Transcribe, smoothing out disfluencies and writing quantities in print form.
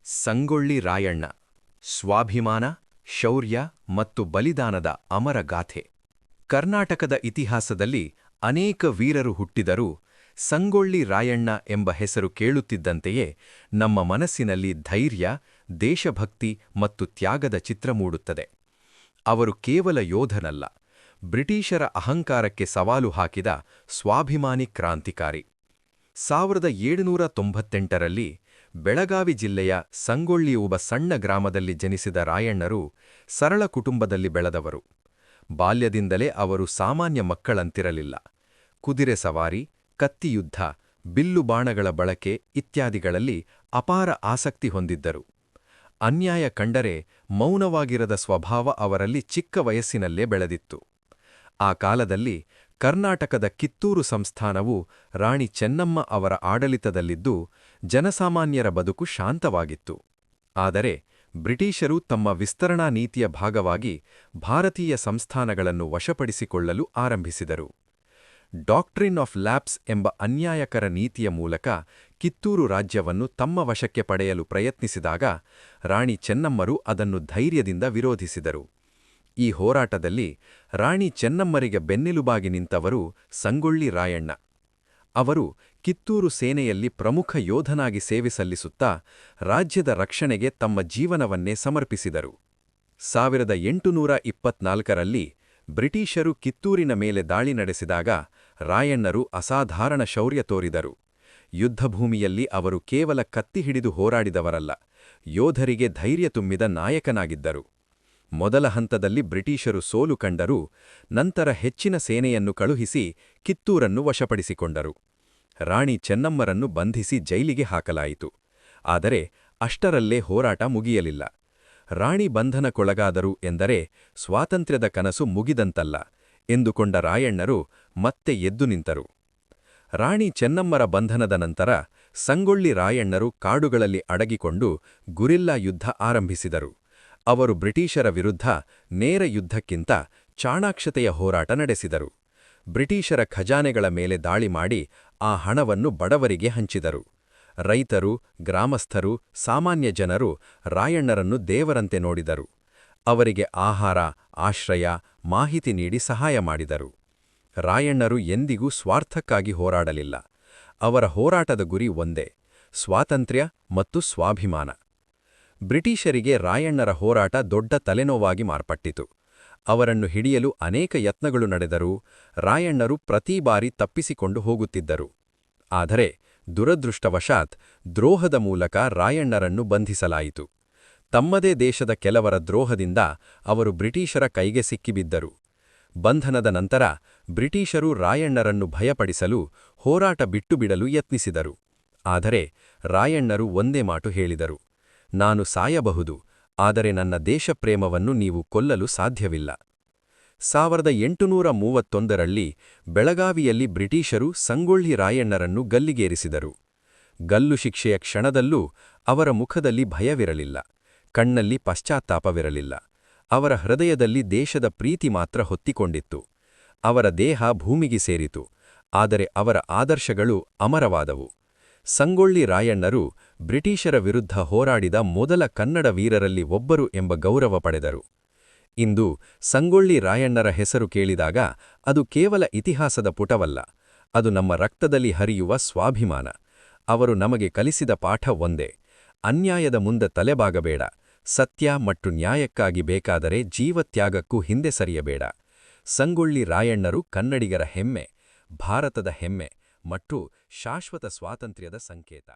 ಸಂಗೊಳ್ಳಿ ರಾಯಣ್ಣ ಸ್ವಾಭಿಮಾನ, ಶೌರ್ಯ ಮತ್ತು ಬಲಿದಾನದ ಅಮರ ಗಾಥೆ. ಕರ್ನಾಟಕದ ಇತಿಹಾಸದಲ್ಲಿ ಅನೇಕ ವೀರರು ಹುಟ್ಟಿದರೂ ಸಂಗೊಳ್ಳಿ ರಾಯಣ್ಣ ಎಂಬ ಹೆಸರು ಕೇಳುತ್ತಿದ್ದಂತೆಯೇ ನಮ್ಮ ಮನಸ್ಸಿನಲ್ಲಿ ಧೈರ್ಯ, ದೇಶಭಕ್ತಿ ಮತ್ತು ತ್ಯಾಗದ ಚಿತ್ರ ಮೂಡುತ್ತದೆ. ಅವರು ಕೇವಲ ಯೋಧನಲ್ಲ, ಬ್ರಿಟಿಷರ ಅಹಂಕಾರಕ್ಕೆ ಸವಾಲು ಹಾಕಿದ ಸ್ವಾಭಿಮಾನಿ ಕ್ರಾಂತಿಕಾರಿ. 1798ರಲ್ಲಿ ಬೆಳಗಾವಿ ಜಿಲ್ಲೆಯ ಸಂಗೊಳ್ಳಿಯುವ ಸಣ್ಣ ಗ್ರಾಮದಲ್ಲಿ ಜನಿಸಿದ ರಾಯಣ್ಣರು ಸರಳ ಕುಟುಂಬದಲ್ಲಿ ಬೆಳೆದವರು. ಬಾಲ್ಯದಿಂದಲೇ ಅವರು ಸಾಮಾನ್ಯ ಮಕ್ಕಳಂತಿರಲಿಲ್ಲ. ಕುದುರೆ ಸವಾರಿ, ಕತ್ತಿಯುದ್ಧ, ಬಿಲ್ಲು ಬಾಣಗಳ ಬಳಕೆ ಇತ್ಯಾದಿಗಳಲ್ಲಿ ಅಪಾರ ಆಸಕ್ತಿ ಹೊಂದಿದ್ದರು. ಅನ್ಯಾಯ ಕಂಡರೆ ಮೌನವಾಗಿರದ ಸ್ವಭಾವ ಅವರಲ್ಲಿ ಚಿಕ್ಕ ವಯಸ್ಸಿನಲ್ಲೇ ಬೆಳೆದಿತ್ತು. ಆ ಕಾಲದಲ್ಲಿ ಕರ್ನಾಟಕದ ಕಿತ್ತೂರು ಸಂಸ್ಥಾನವು ರಾಣಿ ಚೆನ್ನಮ್ಮ ಅವರ ಆಡಳಿತದಲ್ಲಿದ್ದು ಜನಸಾಮಾನ್ಯರ ಬದುಕು ಶಾಂತವಾಗಿತ್ತು. ಆದರೆ ಬ್ರಿಟಿಷರು ತಮ್ಮ ವಿಸ್ತರಣಾ ನೀತಿಯ ಭಾಗವಾಗಿ ಭಾರತೀಯ ಸಂಸ್ಥಾನಗಳನ್ನು ವಶಪಡಿಸಿಕೊಳ್ಳಲು ಆರಂಭಿಸಿದರು. ಡಾಕ್ಟ್ರಿನ್ ಆಫ್ ಲ್ಯಾಪ್ಸ್ ಎಂಬ ಅನ್ಯಾಯಕರ ನೀತಿಯ ಮೂಲಕ ಕಿತ್ತೂರು ರಾಜ್ಯವನ್ನು ತಮ್ಮ ವಶಕ್ಕೆ ಪಡೆಯಲು ಪ್ರಯತ್ನಿಸಿದಾಗ ರಾಣಿ ಚೆನ್ನಮ್ಮರು ಅದನ್ನು ಧೈರ್ಯದಿಂದ ವಿರೋಧಿಸಿದರು. ಈ ಹೋರಾಟದಲ್ಲಿ ರಾಣಿ ಚೆನ್ನಮ್ಮರಿಗೆ ಬೆನ್ನೆಲುಬಾಗಿ ನಿಂತವರು ಸಂಗೊಳ್ಳಿ ರಾಯಣ್ಣ. ಅವರು ಕಿತ್ತೂರು ಸೇನೆಯಲ್ಲಿ ಪ್ರಮುಖ ಯೋಧನಾಗಿ ಸೇವೆ ಸಲ್ಲಿಸುತ್ತಾ ರಾಜ್ಯದ ರಕ್ಷಣೆಗೆ ತಮ್ಮ ಜೀವನವನ್ನೇ ಸಮರ್ಪಿಸಿದರು. 1824ರಲ್ಲಿ ಬ್ರಿಟಿಷರು ಕಿತ್ತೂರಿನ ಮೇಲೆ ದಾಳಿ ನಡೆಸಿದಾಗ ರಾಯಣ್ಣರು ಅಸಾಧಾರಣ ಶೌರ್ಯ ತೋರಿದರು. ಯುದ್ಧಭೂಮಿಯಲ್ಲಿ ಅವರು ಕೇವಲ ಕತ್ತಿ ಹಿಡಿದು ಹೋರಾಡಿದವರಲ್ಲ, ಯೋಧರಿಗೆ ಧೈರ್ಯ ತುಂಬಿದ ನಾಯಕನಾಗಿದ್ದರು. ಮೊದಲ ಹಂತದಲ್ಲಿ ಬ್ರಿಟಿಷರು ಸೋಲು ಕಂಡರೂ ನಂತರ ಹೆಚ್ಚಿನ ಸೇನೆಯನ್ನು ಕಳುಹಿಸಿ ಕಿತ್ತೂರನ್ನು ವಶಪಡಿಸಿಕೊಂಡರು. ರಾಣಿ ಚೆನ್ನಮ್ಮರನ್ನು ಬಂಧಿಸಿ ಜೈಲಿಗೆ ಹಾಕಲಾಯಿತು. ಆದರೆ ಅಷ್ಟರಲ್ಲೇ ಹೋರಾಟ ಮುಗಿಯಲಿಲ್ಲ. ರಾಣಿ ಬಂಧನಕ್ಕೊಳಗಾದರು ಎಂದರೆ ಸ್ವಾತಂತ್ರ್ಯದ ಕನಸು ಮುಗಿದಂತಲ್ಲ ಎಂದುಕೊಂಡ ರಾಯಣ್ಣರು ಮತ್ತೆ ಎದ್ದು ನಿಂತರು. ರಾಣಿ ಚೆನ್ನಮ್ಮರ ಬಂಧನದ ನಂತರ ಸಂಗೊಳ್ಳಿ ರಾಯಣ್ಣರು ಕಾಡುಗಳಲ್ಲಿ ಅಡಗಿಕೊಂಡು ಗುರಿಲ್ಲಾ ಯುದ್ಧ ಆರಂಭಿಸಿದರು. ಅವರು ಬ್ರಿಟಿಷರ ವಿರುದ್ಧ ನೇರ ಯುದ್ಧಕ್ಕಿಂತ ಚಾಣಾಕ್ಷತೆಯ ಹೋರಾಟ ನಡೆಸಿದರು. ಬ್ರಿಟಿಷರ ಖಜಾನೆಗಳ ಮೇಲೆ ದಾಳಿ ಮಾಡಿ ಆ ಹಣವನ್ನು ಬಡವರಿಗೆ ಹಂಚಿದರು. ರೈತರು, ಗ್ರಾಮಸ್ಥರು, ಸಾಮಾನ್ಯ ಜನರು ರಾಯಣ್ಣರನ್ನು ದೇವರಂತೆ ನೋಡಿದರು. ಅವರಿಗೆ ಆಹಾರ, ಆಶ್ರಯ, ಮಾಹಿತಿ ನೀಡಿ ಸಹಾಯ ಮಾಡಿದರು. ರಾಯಣ್ಣರು ಎಂದಿಗೂ ಸ್ವಾರ್ಥಕ್ಕಾಗಿ ಹೋರಾಡಲಿಲ್ಲ. ಅವರ ಹೋರಾಟದ ಗುರಿ ಒಂದೇ: ಸ್ವಾತಂತ್ರ್ಯ ಮತ್ತು ಸ್ವಾಭಿಮಾನ. ಬ್ರಿಟಿಷರಿಗೆ ರಾಯಣ್ಣರ ಹೋರಾಟ ದೊಡ್ಡ ತಲೆನೋವಾಗಿ ಮಾರ್ಪಟ್ಟಿತು. ಅವರನ್ನು ಹಿಡಿಯಲು ಅನೇಕ ಯತ್ನಗಳು ನಡೆದರೂ ರಾಯಣ್ಣರು ಪ್ರತಿ ಬಾರಿ ತಪ್ಪಿಸಿಕೊಂಡು ಹೋಗುತ್ತಿದ್ದರು. ಆದರೆ ದುರದೃಷ್ಟವಶಾತ್ ದ್ರೋಹದ ಮೂಲಕ ರಾಯಣ್ಣರನ್ನು ಬಂಧಿಸಲಾಯಿತು. ತಮ್ಮದೇ ದೇಶದ ಕೆಲವರ ದ್ರೋಹದಿಂದ ಅವರು ಬ್ರಿಟಿಷರ ಕೈಗೆ ಸಿಕ್ಕಿಬಿದ್ದರು. ಬಂಧನದ ನಂತರ ಬ್ರಿಟಿಷರು ರಾಯಣ್ಣರನ್ನು ಭಯಪಡಿಸಲು ಹೋರಾಟ ಬಿಟ್ಟುಬಿಡಲು ಯತ್ನಿಸಿದರು. ಆದರೆ ರಾಯಣ್ಣರು ಒಂದೇ ಮಾತು ಹೇಳಿದರು: ನಾನು ಸಾಯಬಹುದು, ಆದರೆ ನನ್ನ ದೇಶಪ್ರೇಮವನ್ನು ನೀವು ಕೊಲ್ಲಲು ಸಾಧ್ಯವಿಲ್ಲ. 1831ರಲ್ಲಿ ಬೆಳಗಾವಿಯಲ್ಲಿ ಬ್ರಿಟಿಷರು ಸಂಗೊಳ್ಳಿ ರಾಯಣ್ಣರನ್ನು ಗಲ್ಲಿಗೇರಿಸಿದರು. ಗಲ್ಲು ಶಿಕ್ಷೆಯ ಕ್ಷಣದಲ್ಲೂ ಅವರ ಮುಖದಲ್ಲಿ ಭಯವಿರಲಿಲ್ಲ, ಕಣ್ಣಲ್ಲಿ ಪಶ್ಚಾತ್ತಾಪವಿರಲಿಲ್ಲ. ಅವರ ಹೃದಯದಲ್ಲಿ ದೇಶದ ಪ್ರೀತಿ ಮಾತ್ರ ಹೊತ್ತಿಕೊಂಡಿತ್ತು. ಅವರ ದೇಹ ಭೂಮಿಗೆ ಸೇರಿತು, ಆದರೆ ಅವರ ಆದರ್ಶಗಳು ಅಮರವಾದವು. ಸಂಗೊಳ್ಳಿ ರಾಯಣ್ಣರು ಬ್ರಿಟಿಷರ ವಿರುದ್ಧ ಹೋರಾಡಿದ ಮೊದಲ ಕನ್ನಡ ವೀರರಲ್ಲಿ ಒಬ್ಬರು ಎಂಬ ಗೌರವ ಪಡೆದರು. ಇಂದು ಸಂಗೊಳ್ಳಿ ರಾಯಣ್ಣರ ಹೆಸರು ಕೇಳಿದಾಗ ಅದು ಕೇವಲ ಇತಿಹಾಸದ ಪುಟವಲ್ಲ, ಅದು ನಮ್ಮ ರಕ್ತದಲ್ಲಿ ಹರಿಯುವ ಸ್ವಾಭಿಮಾನ. ಅವರು ನಮಗೆ ಕಲಿಸಿದ ಪಾಠ ಒಂದೇ: ಅನ್ಯಾಯದ ಮುಂದೆ ತಲೆಬಾಗಬೇಡ, ಸತ್ಯ ಮತ್ತು ನ್ಯಾಯಕ್ಕಾಗಿ ಬೇಕಾದರೆ ಜೀವತ್ಯಾಗಕ್ಕೂ ಹಿಂದೆ ಸರಿಯಬೇಡ. ಸಂಗೊಳ್ಳಿ ರಾಯಣ್ಣರು ಕನ್ನಡಿಗರ ಹೆಮ್ಮೆ, ಭಾರತದ ಹೆಮ್ಮೆ ಮತ್ತು ಶಾಶ್ವತ ಸ್ವಾತಂತ್ರ್ಯದ ಸಂಕೇತ.